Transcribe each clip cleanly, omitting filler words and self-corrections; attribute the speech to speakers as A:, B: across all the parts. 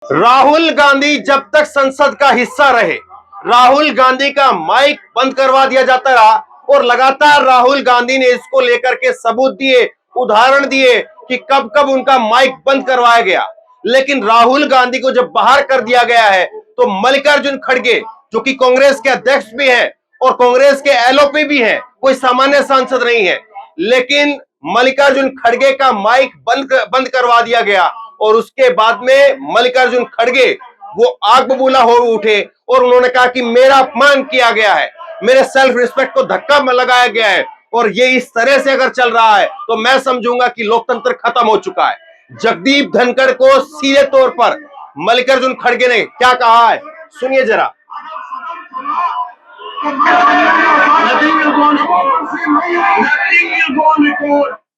A: राहुल गांधी जब तक संसद का हिस्सा रहे, राहुल गांधी का माइक बंद करवा दिया जाता रहा और लगातार राहुल गांधी ने इसको लेकर के सबूत दिए, उदाहरण दिए कि कब कब उनका माइक बंद करवाया गया। लेकिन राहुल गांधी को जब बाहर कर दिया गया है तो मल्लिकार्जुन खड़गे, जो कि कांग्रेस के अध्यक्ष भी हैं और कांग्रेस के एलओपी भी हैं, कोई सामान्य सांसद नहीं है, लेकिन मल्लिकार्जुन खड़गे का माइक बंद करवा दिया गया और उसके बाद में मल्लिकार्जुन खड़गे वो आग बबूला हो उठे और उन्होंने कहा कि मेरा अपमान किया गया है, मेरे सेल्फ रिस्पेक्ट को धक्का लगाया गया है और ये इस तरह से अगर चल रहा है तो मैं समझूंगा कि लोकतंत्र खत्म हो चुका है। जगदीप धनखड़ को सीधे तौर पर मल्लिकार्जुन खड़गे ने क्या कहा है, सुनिए जरा।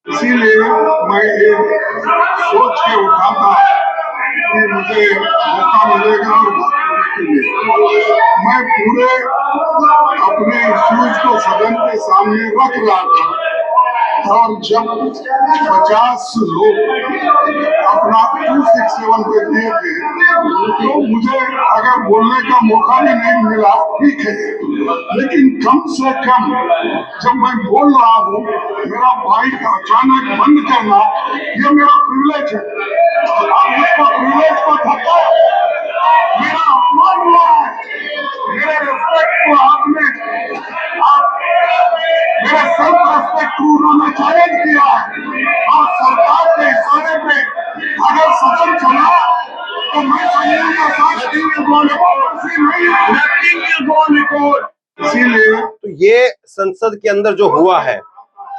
B: इसीलिए मैं ये सोच के उठा था कि मुझे मौका मिलेगा और बात करने के लिए मैं पूरे अपने इश्यूज को सदन के सामने रख रहा था। और जब 50 लोग अपना 267 पे दिए थे तो मुझे अगर बोलने का मौका भी नहीं मिला, ठीक है, लेकिन कम से कम जब मैं बोल रहा हूँ मेरा माइक अचानक बंद करना ये मेरा प्रिविलेज है। आप उसका प्रिविलेज को धक्का, मेरा अपमान हुआ है, मेरे रिस्पेक्ट को आपने मेरे सेल्फ रिस्पेक्ट को उन्होंने चैलेंज किया और सरकार के इशारे पे अगर सदन चला तो मैं इसीलिए
A: तो ये संसद के अंदर जो हुआ है,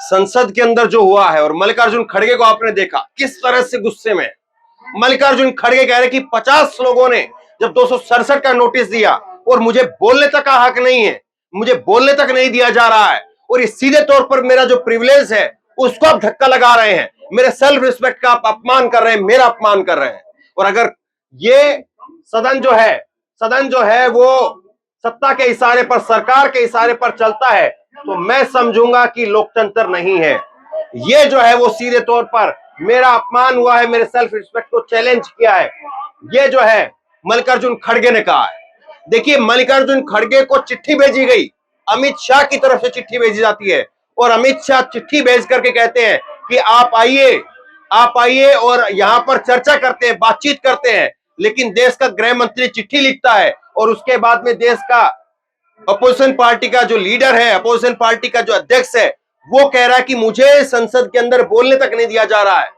A: संसद के अंदर जो हुआ है, और मल्लिकार्जुन खड़गे को आपने देखा किस तरह से गुस्से में। मल्लिकार्जुन खड़गे कह रहे कि 50 लोगों ने जब 267 का नोटिस दिया और मुझे बोलने तक का हक नहीं है, मुझे बोलने तक नहीं दिया जा रहा है और ये सीधे तौर पर मेरा जो प्रिविलेज है उसको आप धक्का लगा रहे हैं, मेरे सेल्फ रिस्पेक्ट का आप अपमान कर रहे हैं, मेरा अपमान कर रहे हैं। और अगर ये सदन जो है वो सत्ता के इशारे पर, सरकार के इशारे पर चलता है तो मैं समझूंगा कि लोकतंत्र नहीं है। ये जो है वो सीधे तौर पर मेरा अपमान हुआ है, मेरे सेल्फ रिस्पेक्ट को चैलेंज किया है, ये जो है मल्लिकार्जुन खड़गे ने कहा है। देखिए, मल्लिकार्जुन खड़गे को चिट्ठी भेजी गई, अमित शाह की तरफ से चिट्ठी भेजी जाती है और अमित शाह चिट्ठी भेज करके कहते हैं कि आप आइए और यहां पर चर्चा करते हैं, बातचीत करते हैं। लेकिन देश का गृह मंत्री चिट्ठी लिखता है और उसके बाद में देश का अपोजिशन पार्टी का जो लीडर है, अपोजिशन पार्टी का जो अध्यक्ष है, वो कह रहा है कि मुझे संसद के अंदर बोलने तक नहीं दिया जा रहा है,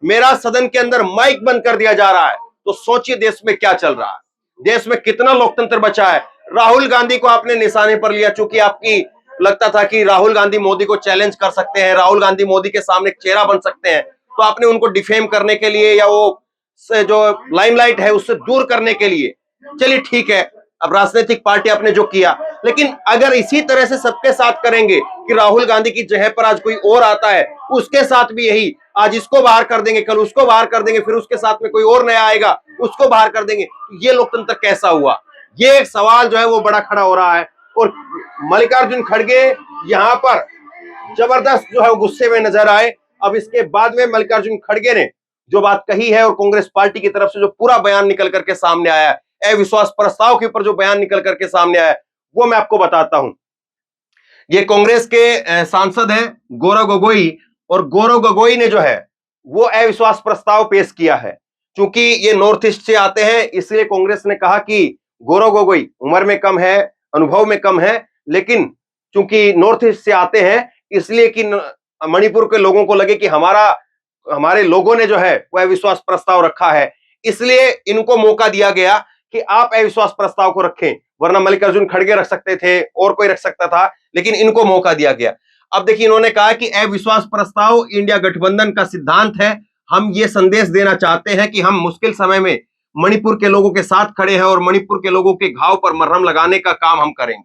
A: मेरा सदन के अंदर माइक बंद कर दिया जा रहा है। तो सोचिए देश में क्या चल रहा है, देश में कितना लोकतंत्र बचा है। राहुल गांधी को आपने निशाने पर लिया, चूंकि आपकी लगता था कि राहुल गांधी मोदी को चैलेंज कर सकते हैं, राहुल गांधी मोदी के सामने एक चेहरा बन सकते हैं, तो आपने उनको डिफेम करने के लिए या वो से जो लाइमलाइट है उससे दूर करने के लिए, चलिए ठीक है, अब राजनीतिक पार्टी आपने जो किया। लेकिन अगर इसी तरह से सबके साथ करेंगे कि राहुल गांधी की जगह पर आज कोई और आता है, उसके साथ भी यही, आज इसको बाहर कर देंगे, कल उसको बाहर कर देंगे, फिर उसके साथ में कोई और नया आएगा उसको बाहर कर देंगे, ये लोकतंत्र कैसा हुआ? ये एक सवाल जो है वो बड़ा खड़ा हो रहा है। और मल्लिकार्जुन खड़गे यहां पर जबरदस्त जो है गुस्से में नजर आए। अब इसके बाद में मल्लिकार्जुन खड़गे ने जो बात कही है और कांग्रेस पार्टी की तरफ से जो पूरा बयान निकल करके सामने आया है, अविश्वास प्रस्ताव के ऊपर जो बयान निकल करके सामने आया है, वो मैं आपको बताता हूं। ये कांग्रेस के सांसद हैं गौरव गोगोई, और गौरव गोगोई ने जो है वो अविश्वास प्रस्ताव पेश किया है। क्योंकि ये नॉर्थ ईस्ट से आते हैं, इसलिए कांग्रेस ने कहा कि गौरव गोगोई उम्र में कम है, अनुभव में कम है, लेकिन चूंकि नॉर्थ ईस्ट से आते हैं इसलिए कि मणिपुर के लोगों को लगे कि हमारे लोगों ने जो है वो अविश्वास प्रस्ताव रखा है, इसलिए इनको मौका दिया गया कि आप अविश्वास प्रस्ताव को रखें। वरना मल्लिकार्जुन खड़गे रख सकते थे और कोई रख सकता था, लेकिन इनको मौका दिया गया। अब देखिए, इन्होंने कहा कि अविश्वास प्रस्ताव इंडिया गठबंधन का सिद्धांत है, हम ये संदेश देना चाहते हैं कि हम मुश्किल समय में मणिपुर के लोगों के साथ खड़े हैं और मणिपुर के लोगों के घाव पर मरहम लगाने का काम हम करेंगे।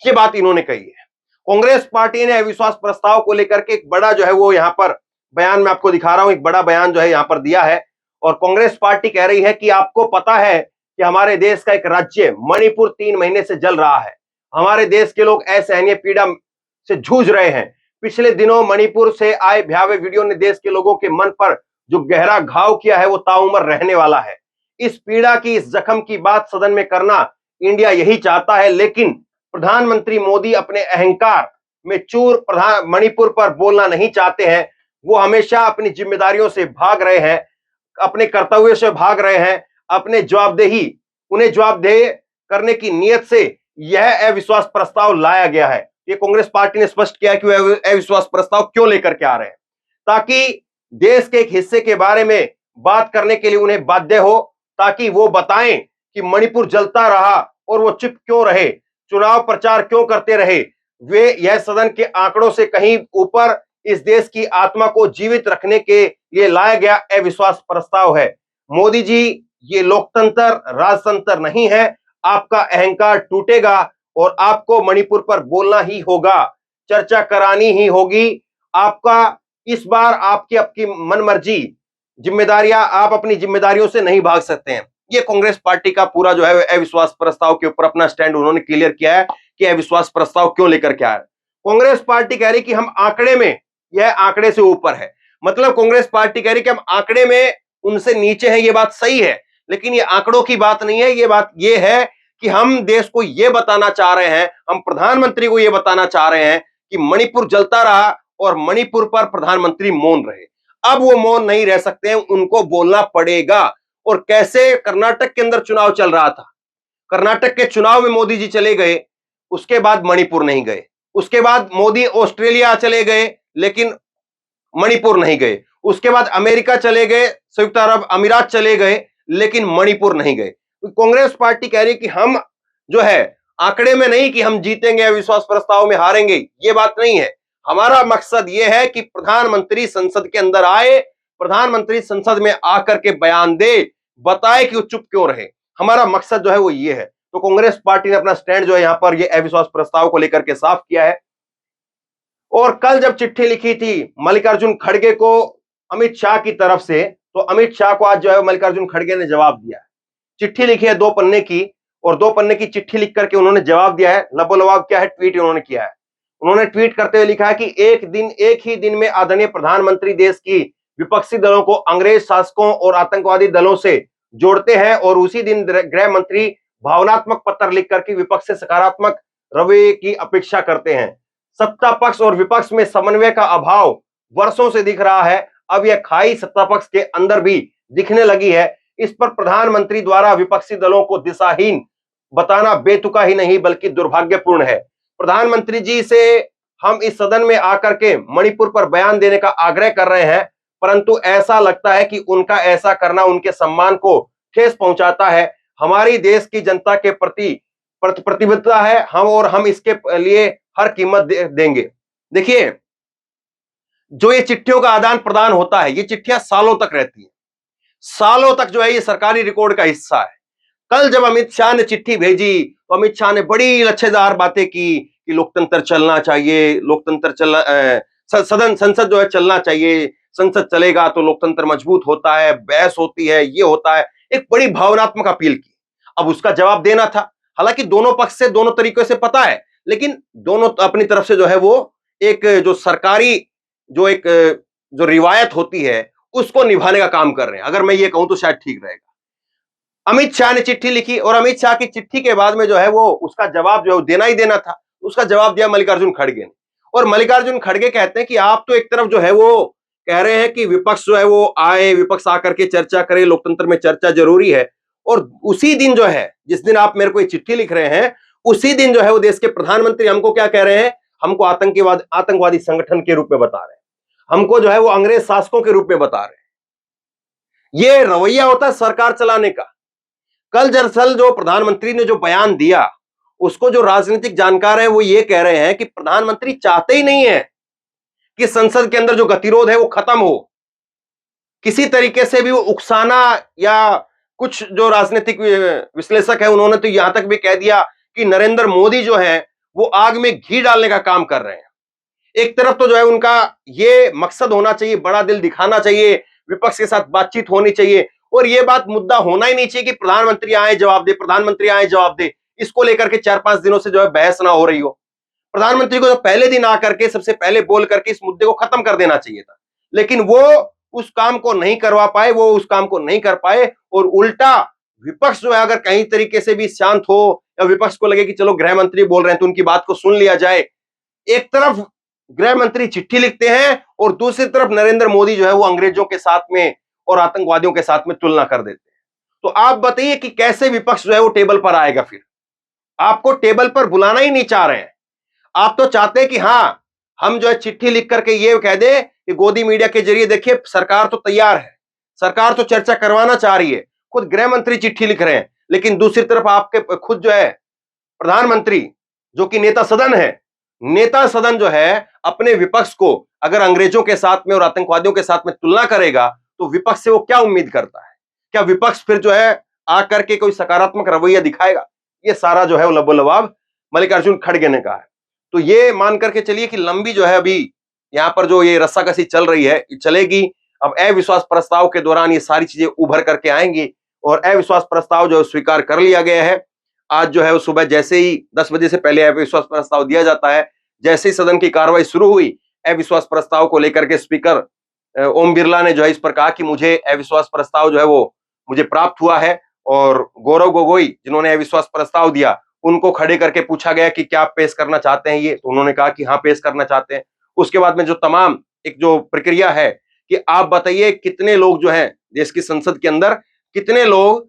A: ये बात इन्होंने कही है। कांग्रेस पार्टी ने अविश्वास प्रस्ताव को लेकर के एक बड़ा जो है वो यहाँ पर बयान में आपको दिखा रहा हूं, एक बड़ा बयान जो है यहाँ पर दिया है। और कांग्रेस पार्टी कह रही है कि आपको पता है कि हमारे देश का एक राज्य मणिपुर 3 महीने से जल रहा है, हमारे देश के लोग असहनीय पीड़ा से जूझ रहे हैं। पिछले दिनों मणिपुर से आए भयावह वीडियो ने देश के लोगों के मन पर जो गहरा घाव किया है वो ताउम्र रहने वाला है। इस पीड़ा की, इस जख्म की बात सदन में करना इंडिया यही चाहता है, लेकिन प्रधानमंत्री मोदी अपने अहंकार में चूर मणिपुर पर बोलना नहीं चाहते हैं। वो हमेशा अपनी जिम्मेदारियों से भाग रहे हैं, अपने कर्तव्यों से भाग रहे हैं, अपने जवाबदेही उन्हें जवाबदेह करने की नीयत से यह अविश्वास प्रस्ताव लाया गया है। ये कांग्रेस पार्टी ने स्पष्ट किया कि वह अविश्वास प्रस्ताव क्यों लेकर के आ रहे हैं, ताकि देश के एक हिस्से के बारे में बात करने के लिए उन्हें बाध्य हो, ताकि वो बताएं कि मणिपुर जलता रहा और वो चुप क्यों रहे, चुनाव प्रचार क्यों करते रहे। वे यह सदन के आंकड़ों से कहीं ऊपर इस देश की आत्मा को जीवित रखने के लिए लाया गया अविश्वास प्रस्ताव है। मोदी जी, ये लोकतंत्र राजतंत्र नहीं है। आपका अहंकार टूटेगा और आपको मणिपुर पर बोलना ही होगा, चर्चा करानी ही होगी। आपका इस बार आपकी मनमर्जी जिम्मेदारियां, आप अपनी जिम्मेदारियों से नहीं भाग सकते हैं। ये कांग्रेस पार्टी का पूरा जो है अविश्वास प्रस्ताव के ऊपर अपना स्टैंड उन्होंने क्लियर किया है कि अविश्वास प्रस्ताव क्यों लेकर के आए। कांग्रेस पार्टी कह रही कि हम आंकड़े में, यह आंकड़े से ऊपर है। मतलब कांग्रेस पार्टी कह रही कि हम आंकड़े में उनसे नीचे हैं, ये बात सही है, लेकिन ये आंकड़ों की बात नहीं है। ये बात ये है कि हम देश को ये बताना चाह रहे हैं, हम प्रधानमंत्री को ये बताना चाह रहे हैं कि मणिपुर जलता रहा और मणिपुर पर प्रधानमंत्री मौन रहे। अब वो मौन नहीं रह सकते हैं, उनको बोलना पड़ेगा। और कैसे कर्नाटक के अंदर चुनाव चल रहा था, कर्नाटक के चुनाव में मोदी जी चले गए, उसके बाद मणिपुर नहीं गए। उसके बाद मोदी ऑस्ट्रेलिया चले गए, लेकिन मणिपुर नहीं गए। उसके बाद अमेरिका चले गए, संयुक्त अरब अमीरात चले गए, लेकिन मणिपुर नहीं गए। कांग्रेस पार्टी कह रही कि हम जो है आंकड़े में नहीं कि हम जीतेंगे, अविश्वास प्रस्ताव में हारेंगे, ये बात नहीं है। हमारा मकसद ये है कि प्रधानमंत्री संसद के अंदर आए, प्रधानमंत्री संसद में आकर के बयान दे, बताए कि वो चुप क्यों रहे। हमारा मकसद जो है वो ये है। तो कांग्रेस पार्टी ने अपना स्टैंड जो है यहां पर ये अविश्वास प्रस्ताव को लेकर के साफ किया है। और कल जब चिट्ठी लिखी थी मल्लिकार्जुन खड़गे को अमित शाह की तरफ से, तो अमित शाह को आज जो है मल्लिकार्जुन खड़गे ने जवाब दिया है। चिट्ठी लिखी है 2 पन्ने की, और 2 पन्ने की चिट्ठी लिख करके उन्होंने जवाब दिया है। लबोलवाब क्या है, ट्वीट उन्होंने किया है। उन्होंने ट्वीट करते हुए लिखा है कि एक ही दिन में आदरणीय प्रधानमंत्री देश की विपक्षी दलों को अंग्रेज शासकों और आतंकवादी दलों से जोड़ते हैं, और उसी दिन गृह मंत्री भावनात्मक पत्र लिख करके विपक्ष से सकारात्मक रवैये की अपेक्षा करते हैं। सत्ता पक्ष और विपक्ष में समन्वय का अभाव वर्षों से दिख रहा है। अब यह खाई सत्ता पक्ष के अंदर भी दिखने लगी है। इस पर प्रधानमंत्री द्वारा विपक्षी दलों को दिशाहीन बताना बेतुका ही नहीं बल्कि दुर्भाग्यपूर्ण है। प्रधानमंत्री जी से हम इस सदन में आकर के मणिपुर पर बयान देने का आग्रह कर रहे हैं, परंतु ऐसा लगता है कि उनका ऐसा करना उनके सम्मान को ठेस पहुंचाता है। हमारी देश की जनता के प्रति प्रतिबद्धता है, हम इसके लिए हर कीमत देंगे। देखिए, जो ये चिट्ठियों का आदान प्रदान होता है, ये चिट्ठियां सालों तक रहती हैं, सालों तक जो है ये सरकारी रिकॉर्ड का हिस्सा है। कल जब अमित शाह ने चिट्ठी भेजी तो अमित शाह ने बड़ी लच्छेदार बातें की कि लोकतंत्र चलना चाहिए, संसद जो है चलना चाहिए, संसद चलेगा तो लोकतंत्र मजबूत होता है, बहस होती है, ये होता है, एक बड़ी भावनात्मक अपील की। अब उसका जवाब देना था। हालांकि दोनों पक्ष से दोनों तरीकों से पता है, लेकिन दोनों अपनी तरफ से जो है वो एक जो सरकारी जो रिवायत होती है उसको निभाने का काम कर रहे हैं। अगर मैं ये कहूं तो शायद ठीक रहेगा। अमित शाह ने चिट्ठी लिखी और अमित शाह की चिट्ठी के बाद में जो है वो उसका जवाब जो है देना ही देना था। उसका जवाब दिया मल्लिकार्जुन खड़गे ने, और मल्लिकार्जुन खड़गे कहते हैं कि आप तो एक तरफ जो है वो कह रहे हैं कि विपक्ष जो है वो आए, विपक्ष आकर के चर्चा करे, लोकतंत्र में चर्चा जरूरी है, और उसी दिन जो है जिस दिन आप मेरे को ये चिट्ठी लिख रहे हैं उसी दिन जो है वो देश के प्रधानमंत्री हमको क्या कह रहे हैं, हमको आतंकवादी संगठन के रूप में बता रहे हैं, हमको जो है वो अंग्रेज शासकों के रूप में बता रहे हैं। ये रवैया होता है सरकार चलाने का। कल दरअसल जो प्रधानमंत्री ने जो बयान दिया उसको जो राजनीतिक जानकार है वो ये कह रहे हैं कि प्रधानमंत्री चाहते ही नहीं है कि संसद के अंदर जो गतिरोध है वो खत्म हो। किसी तरीके से भी वो उकसाना, या कुछ जो राजनीतिक विश्लेषक है उन्होंने तो यहां तक भी कह दिया कि नरेंद्र मोदी जो है वो आग में घी डालने का काम कर रहे हैं। एक तरफ तो जो है उनका ये मकसद होना चाहिए, बड़ा दिल दिखाना चाहिए, विपक्ष के साथ बातचीत होनी चाहिए, और ये बात मुद्दा होना ही नहीं चाहिए कि प्रधानमंत्री आए जवाब दे, प्रधानमंत्री आए जवाब दे। इसको लेकर के 4-5 दिनों से जो है बहस ना हो रही हो। प्रधानमंत्री को तो पहले दिन आकर के सबसे पहले बोल करके इस मुद्दे को खत्म कर देना चाहिए था, लेकिन वो उस काम को नहीं करवा पाए, वो उस काम को नहीं कर पाए, और उल्टा विपक्ष जो है अगर कहीं तरीके से भी शांत हो या विपक्ष को लगे कि चलो गृह मंत्री बोल रहे हैं तो उनकी बात को सुन लिया जाए, एक तरफ गृह मंत्री चिट्ठी लिखते हैं और दूसरी तरफ नरेंद्र मोदी जो है वो अंग्रेजों के साथ में और आतंकवादियों के साथ में तुलना कर देते हैं। तो आप बताइए कि कैसे विपक्ष जो है वो टेबल पर आएगा? फिर आपको टेबल पर बुलाना ही नहीं चाह रहे हैं। आप तो चाहते हैं कि हां, हम जो है चिट्ठी लिख करके ये कह दे कि गोदी मीडिया के जरिए देखिए सरकार तो तैयार है, सरकार तो चर्चा करवाना चाह रही है, खुद गृह मंत्री चिट्ठी लिख रहे हैं, लेकिन दूसरी तरफ आपके खुद जो है प्रधानमंत्री जो कि नेता सदन है, नेता सदन जो है अपने विपक्ष को अगर अंग्रेजों के साथ में और आतंकवादियों के साथ में तुलना करेगा तो विपक्ष से वो क्या उम्मीद करता है? क्या विपक्ष फिर जो है आकर के कोई सकारात्मक रवैया दिखाएगा? ये सारा जो है वो लबोलबाब मल्लिकार्जुन खड़गे ने कहा है। तो ये मान करके चलिए कि लंबी जो है अभी यहां पर जो ये रस्साकसी चल रही है चलेगी। अब अविश्वास प्रस्ताव के दौरान ये सारी चीजें उभर करके आएंगी और अविश्वास प्रस्ताव जो स्वीकार कर लिया गया है। आज जो है वो सुबह जैसे ही 10 बजे से पहले अविश्वास प्रस्ताव दिया जाता है, जैसे ही सदन की कार्रवाई शुरू हुई, अविश्वास प्रस्ताव को लेकर के स्पीकर ओम बिरला ने जो है इस पर कहा कि मुझे अविश्वास प्रस्ताव जो है वो मुझे प्राप्त हुआ है। और गौरव गोगोई जिन्होंने अविश्वास प्रस्ताव दिया उनको खड़े करके पूछा गया कि क्या आप पेश करना चाहते हैं ये, तो उन्होंने कहा कि हाँ पेश करना चाहते हैं। उसके बाद में जो तमाम एक जो प्रक्रिया है कि आप बताइए कितने लोग जो हैं देश की संसद के अंदर, कितने लोग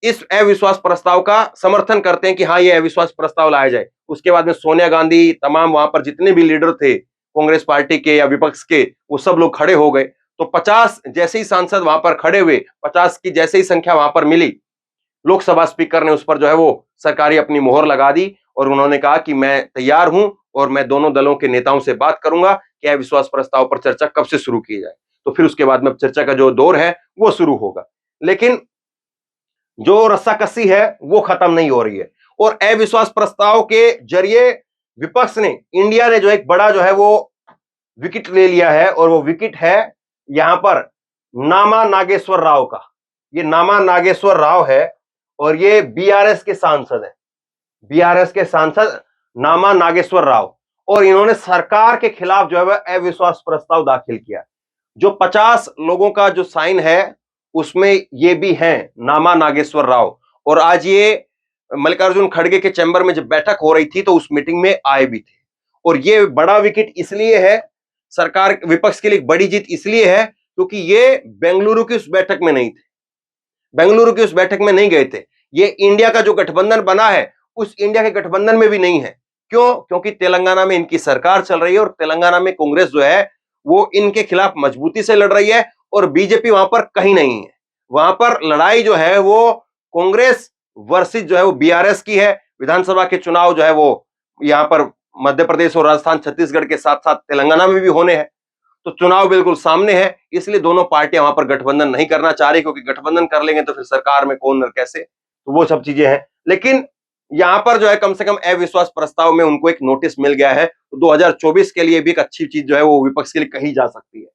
A: इस अविश्वास प्रस्ताव का समर्थन करते हैं कि हाँ ये अविश्वास प्रस्ताव लाया जाए। उसके बाद में सोनिया गांधी, तमाम वहां पर जितने भी लीडर थे कांग्रेस पार्टी के या विपक्ष के, वो सब लोग खड़े हो गए। तो 50 जैसे ही सांसद वहां पर खड़े हुए, 50 की जैसे ही संख्या वहां पर मिली, लोकसभा स्पीकर ने उस पर जो है वो सरकारी अपनी मोहर लगा दी और उन्होंने कहा कि मैं तैयार हूं और मैं दोनों दलों के नेताओं से बात करूंगा कि अविश्वास प्रस्ताव पर चर्चा कब से शुरू की जाए। तो फिर उसके बाद में चर्चा का जो दौर है वो शुरू होगा, लेकिन जो रस्साकसी है वो खत्म नहीं हो रही है। और अविश्वास प्रस्ताव के जरिए विपक्ष ने, इंडिया ने जो एक बड़ा जो है वो विकेट ले लिया है और वो विकेट है यहां पर नामा नागेश्वर राव का। ये नामा नागेश्वर राव है और ये बीआरएस के सांसद हैं, बीआरएस के सांसद नामा नागेश्वर राव। और इन्होंने सरकार के खिलाफ जो है वह अविश्वास प्रस्ताव दाखिल किया। जो 50 लोगों का जो साइन है उसमें ये भी हैं नामा नागेश्वर राव। और आज ये मल्लिकार्जुन खड़गे के चैम्बर में जब बैठक हो रही थी तो उस मीटिंग में आए भी थे। और ये बड़ा विकेट इसलिए है, सरकार विपक्ष के लिए बड़ी जीत इसलिए है क्योंकि ये बेंगलुरु की उस बैठक में नहीं थे, बेंगलुरु की उस बैठक में नहीं गए थे। ये इंडिया का जो गठबंधन बना है उस इंडिया के गठबंधन में भी नहीं है। क्यों? क्योंकि तेलंगाना में इनकी सरकार चल रही है और तेलंगाना में कांग्रेस जो है वो इनके खिलाफ मजबूती से लड़ रही है और बीजेपी वहां पर कहीं नहीं है। वहां पर लड़ाई जो है वो कांग्रेस वर्सेस जो है वो बीआरएस की है। विधानसभा के चुनाव जो है वो यहां पर मध्य प्रदेश और राजस्थान छत्तीसगढ़ के साथ साथ तेलंगाना में भी होने हैं। तो चुनाव बिल्कुल सामने है, इसलिए दोनों पार्टियां वहां पर गठबंधन नहीं करना चाह रही, क्योंकि गठबंधन कर लेंगे तो फिर सरकार में कौन और कैसे, तो वो सब चीजें हैं। लेकिन यहां पर जो है कम से कम अविश्वास प्रस्ताव में उनको एक नोटिस मिल गया है। तो 2024 के लिए भी एक अच्छी चीज जो है वो विपक्ष के लिए कही जा सकती है।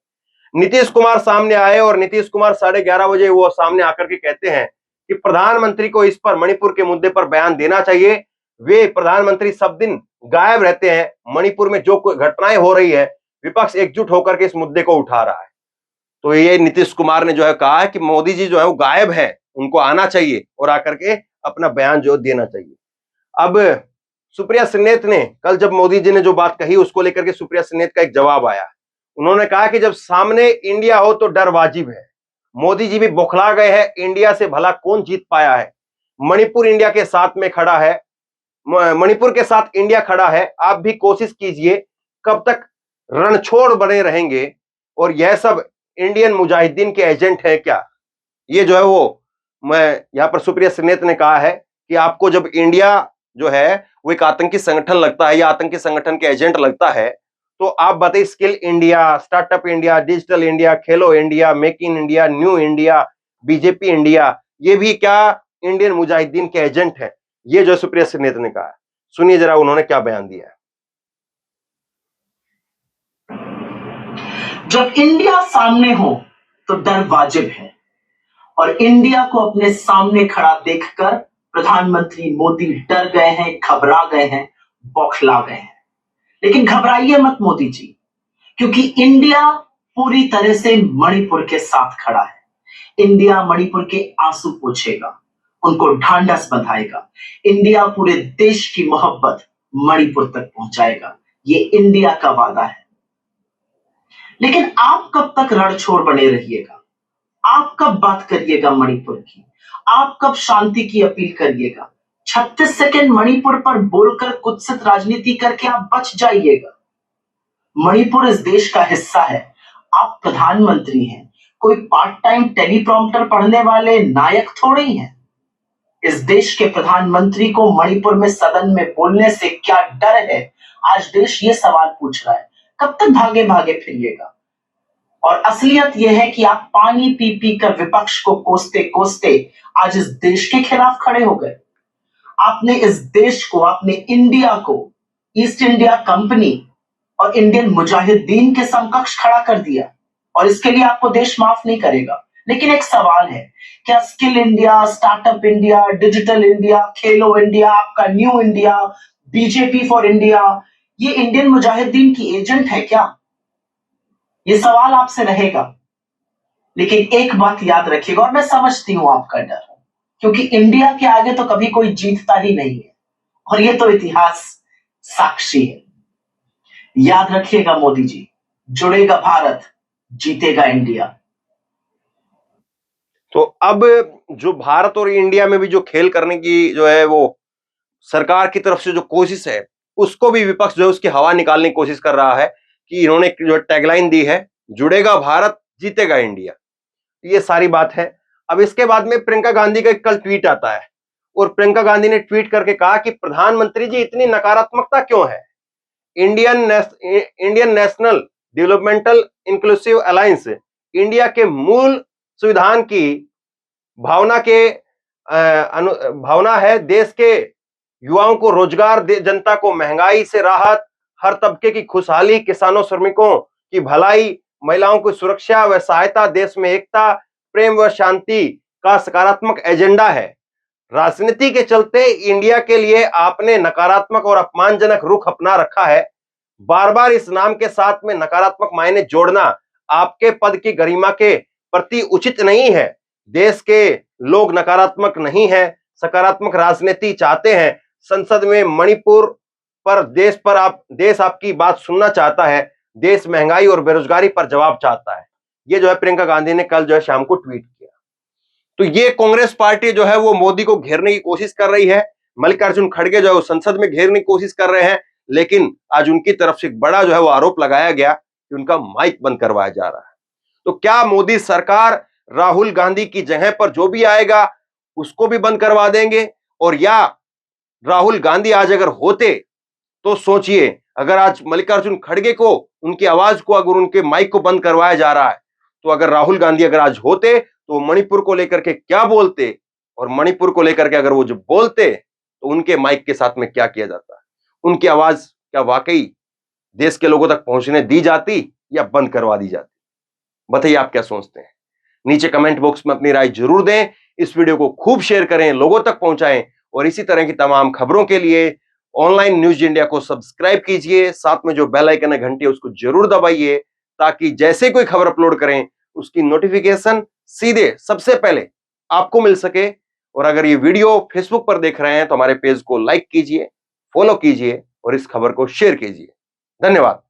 A: नीतीश कुमार सामने आए और नीतीश कुमार 11:30 बजे वो सामने आकर के कहते हैं कि प्रधानमंत्री को इस पर मणिपुर के मुद्दे पर बयान देना चाहिए। वे प्रधानमंत्री सब दिन गायब रहते हैं, मणिपुर में जो घटनाएं हो रही है विपक्ष एकजुट होकर के इस मुद्दे को उठा रहा है। तो ये नीतीश कुमार ने जो है कहा है कि मोदी जी जो है वो गायब है, उनको आना चाहिए और आकर के अपना बयान जो देना चाहिए। अब सुप्रिया सिन्नेत ने कल जब मोदी जी ने जो बात कही उसको लेकर के सुप्रिया सिन्नेत का एक जवाब आया। उन्होंने कहा कि जब सामने इंडिया हो तो डर वाजिब है। मोदी जी भी बौखला गए हैं, इंडिया से भला कौन जीत पाया है। मणिपुर इंडिया के साथ में खड़ा है, मणिपुर के साथ इंडिया खड़ा है। आप भी कोशिश कीजिए, कब तक रणछोड़ बने रहेंगे और यह सब इंडियन मुजाहिदीन के एजेंट है क्या? ये जो है वो मैं यहां पर सुप्रिया सिन्नेत ने कहा है कि आपको जब इंडिया जो है वो एक आतंकी संगठन लगता है या आतंकी संगठन के एजेंट लगता है तो आप बताइए skill India, startup India, digital India, Khelo India, make in India, new India, BJP India, ये भी क्या इंडियन मुजाहिदीन के एजेंट है? ये जो सुप्रिया सिन्नेत ने कहा है, सुनिए जरा उन्होंने क्या बयान दिया है।
C: जब इंडिया सामने हो तो डर वाजिब है और इंडिया को अपने सामने खड़ा देखकर प्रधानमंत्री मोदी डर गए हैं, घबरा गए हैं, बौखला गए हैं। लेकिन घबराइए मत मोदी जी, क्योंकि इंडिया पूरी तरह से मणिपुर के साथ खड़ा है। इंडिया मणिपुर के आंसू पोंछेगा उनको ढांढस बंधाएगा। इंडिया पूरे देश की मोहब्बत मणिपुर तक पहुंचाएगा। ये इंडिया का वादा है। लेकिन आप कब तक रणछोड़ बने रहिएगा? आप कब बात करिएगा मणिपुर की? आप कब शांति की अपील करिएगा? 36 सेकंड मणिपुर पर बोलकर कुत्सित राजनीति करके आप बच जाइएगा। मणिपुर इस देश का हिस्सा है। आप प्रधानमंत्री हैं, कोई पार्ट टाइम टेलीप्रॉम्प्टर पढ़ने वाले नायक थोड़े ही हैं। इस देश के प्रधानमंत्री को मणिपुर में सदन में बोलने से क्या डर है? आज देश ये सवाल पूछ रहा है। कब तक भागे भागे फिरिएगा? और असलियत यह है कि आप पानी पी पी कर विपक्ष को कोसते कोसते आज इस देश के खिलाफ खड़े हो गए। आपने इस देश को, आपने इंडिया को ईस्ट इंडिया कंपनी और इंडियन मुजाहिदीन के समकक्ष खड़ा कर दिया, और इसके लिए आपको देश माफ नहीं करेगा। लेकिन एक सवाल है, क्या skill India, startup India, digital India, Khelo India, आपका new India, BJP for India, ये इंडियन मुजाहिदीन की एजेंट है क्या? ये सवाल आपसे रहेगा। लेकिन एक बात याद रखिएगा, और मैं समझती हूं आपका डर, क्योंकि इंडिया के आगे तो कभी कोई जीतता ही नहीं है, और ये तो इतिहास साक्षी है। याद रखिएगा मोदी जी, जुड़ेगा भारत, जीतेगा इंडिया।
A: तो अब जो भारत और इंडिया में भी जो खेल करने की जो है वो सरकार की तरफ से जो कोशिश है, उसको भी विपक्ष जो है उसकी हवा निकालने की कोशिश कर रहा है कि इन्होंने जो टैगलाइन दी है, जुड़ेगा भारत, जीतेगा इंडिया। ये सारी बात है। अब इसके बाद में प्रियंका गांधी का एक कल ट्वीट आता है, और प्रियंका गांधी ने ट्वीट करके कहा कि प्रधानमंत्री जी इतनी नकारात्मकता क्यों है? Indian national developmental inclusive alliance India के मूल संविधान की भावना है। देश के युवाओं को रोजगार, जनता को महंगाई से राहत, हर तबके की खुशहाली, किसानों श्रमिकों की भलाई, महिलाओं की सुरक्षा व सहायता, देश में एकता, प्रेम व शांति का सकारात्मक एजेंडा है। राजनीति के चलते इंडिया के लिए आपने नकारात्मक और अपमानजनक रुख अपना रखा है। बार बार इस नाम के साथ में नकारात्मक मायने जोड़ना आपके पद की गरिमा के प्रति उचित नहीं है। देश के लोग नकारात्मक नहीं है, सकारात्मक राजनीति चाहते हैं। संसद में मणिपुर पर देश आपकी बात सुनना चाहता है। देश महंगाई और बेरोजगारी पर जवाब चाहता है। ये जो है प्रियंका गांधी ने कल जो है शाम को ट्वीट किया। तो ये कांग्रेस पार्टी जो है वो मोदी को घेरने की कोशिश कर रही है। मल्लिकार्जुन खड़गे जो है वो संसद में घेरने की कोशिश कर रहे हैं, लेकिन आज उनकी तरफ से एक बड़ा जो है वो आरोप लगाया गया कि उनका माइक बंद करवाया जा रहा है। तो क्या मोदी सरकार राहुल गांधी की जगह पर जो भी आएगा उसको भी बंद करवा देंगे? और या राहुल गांधी आज अगर होते तो सोचिए, अगर आज मल्लिकार्जुन खड़गे को, उनकी आवाज को, अगर उनके माइक को बंद करवाया जा रहा है, तो अगर राहुल गांधी अगर आज होते तो मणिपुर को लेकर के क्या बोलते, और मणिपुर को लेकर के अगर वो जो बोलते तो उनके माइक के साथ में क्या किया जाता, उनकी आवाज क्या वाकई देश के लोगों तक पहुंचने दी जाती या बंद करवा दी जाती? बताइए आप क्या सोचते हैं। नीचे कमेंट बॉक्स में अपनी राय जरूर दें। इस वीडियो को खूब शेयर करें, लोगों तक पहुंचाएं, और इसी तरह की तमाम खबरों के लिए ऑनलाइन न्यूज इंडिया को सब्सक्राइब कीजिए। साथ में जो बेल आइकन है, घंटी है, उसको जरूर दबाइए, ताकि जैसे कोई खबर अपलोड करें उसकी नोटिफिकेशन सीधे सबसे पहले आपको मिल सके। और अगर ये वीडियो फेसबुक पर देख रहे हैं तो हमारे पेज को लाइक कीजिए, फॉलो कीजिए और इस खबर को शेयर कीजिए। धन्यवाद।